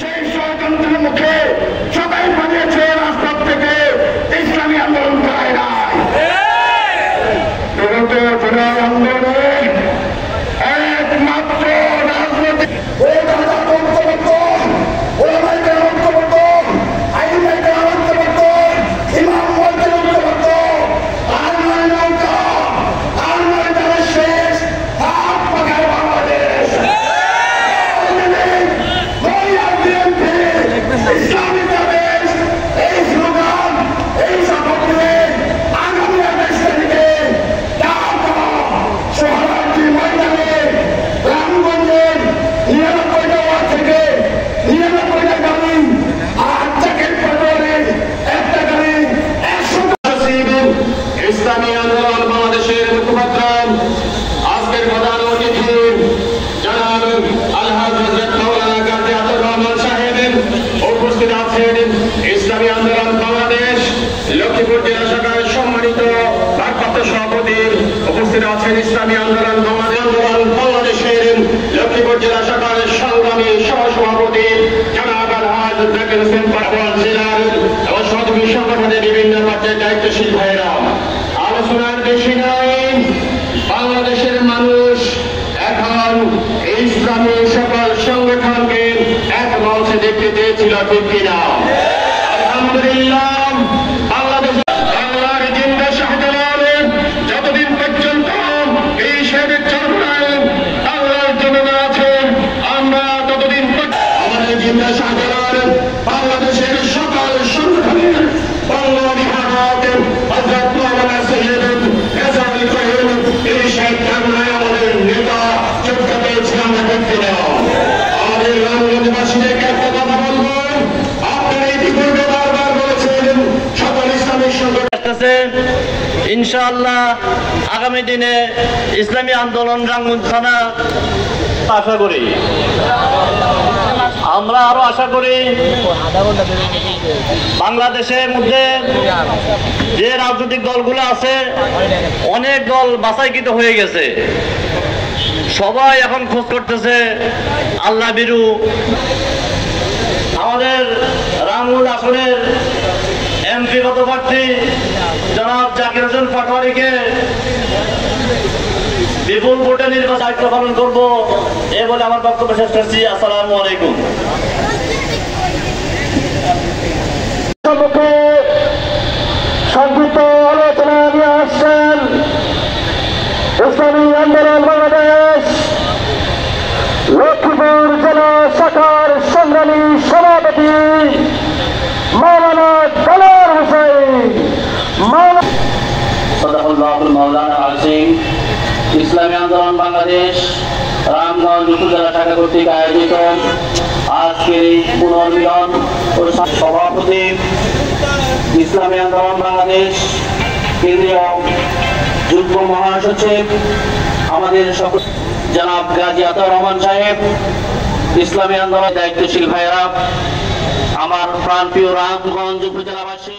সেই ষড়যন্ত্রের মুখে সবাই পালিয়েছে রাজপথ থেকে, ইসলামী আন্দোলন করায় নাই। বিগত জুলাই আন্দোলনের একমাত্র রাজনৈতিক ইসলামী আন্দোলন বাংলাদেশের মুখপাত্র আজকের প্রধান অতিথি জনাব আলহাজ হযরত মাওলানা গাজী আতাউর রহমান সাহেব উপস্থিত আছেন। ইসলামী আন্দোলন বাংলাদেশ লক্ষ্মীপুর জেলা শাখার সম্মানিত ভারপ্রাপ্ত সভাপতি উপস্থিত আছেন। ইসলামী আন্দোলন বাংলাদেশের লক্ষ্মীপুর জেলা শাখার সংগ্রামী সহসভাপতি জনাব আলহাজ জাকির হোসেন পাটোয়ারি জেলার ও সদস্য সংগঠনের বিভিন্ন পর্যায়ের দায়িত্বশীল ভাইয়েরা। আলোচনার বেশি নাই, বাংলাদেশের মানুষ এখন ইসলামী সকল সংগঠনকে এক মঞ্চে দেখতে চেয়েছিল, ঠিক কিনা? আলহামদুলিল্লাহ, বাংলার জিন্দা শাহজালাল যতদিন পর্যন্ত এই শেরের চর্চায় বাংলার জনগণ আছে, আমরা ততদিন আমাদের জিন্দা শাহজালাল বাংলাদেশের সকল সংগঠনের বাংলা বিভাগ হযরত মাওলানা সৈয়দ রেজাউল করিম এই শেখ কামরায় আমাদের নেতা চোখটা পেয়েছিলাম দেখতে নেওয়া। আমাদের রামগঞ্জবাসীদেরকে একটা কথা বলবো, আপনারা ইতিপূর্বে বারবার বলেছেন সকল ইসলামিক সংগঠন ইনশাআল্লাহ আগামী দিনে ইসলামী আন্দোলন রাঙ্গুন থানা আশা করি, আমরা আরো আশা করি বাংলাদেশের মধ্যে যে রাজনৈতিক দলগুলো আছে অনেক দল বাছাইকৃত হয়ে গেছে, সবাই এখন খোঁজ করতেছে আল্লাহ বিরু। আমাদের রাঙ্গুন আসনের এমপিগত প্রার্থী জনাব জাকির হোসেন পাটোয়ারিকে বিপুল ভোটে নির্বাচন দায়িত্ব পালন করবো এ বলে আমার বক্তব্য শেষ করছি। আসসালামু আলাইকুম। সংক্ষিপ্ত আলোচনা নিয়ে আসছেন ইসলামী আন্দোলন বাংলাদেশ লক্ষ্মীপুর জেলা শাখার সংগ্রামী সভাপতি মাওলানা কালার হোসেন। ইসলামী আন্দোলন বাংলাদেশ রামগঞ্জ উপজেলা শাখা কর্তৃক আয়োজিত আজকের এই পুনর্মিলন ও সভাপতি ইসলামী আন্দোলন বাংলাদেশ কেন্দ্রীয় যুগ্ম মহাসচিব আমাদের সকল জনাব গাজী আতাউর রহমান সাহেব, ইসলামী আন্দোলনের দায়িত্বশীল ভাইয়েরা, আমার প্রাণপ্রিয় রামগঞ্জ উপজেলাবাসী।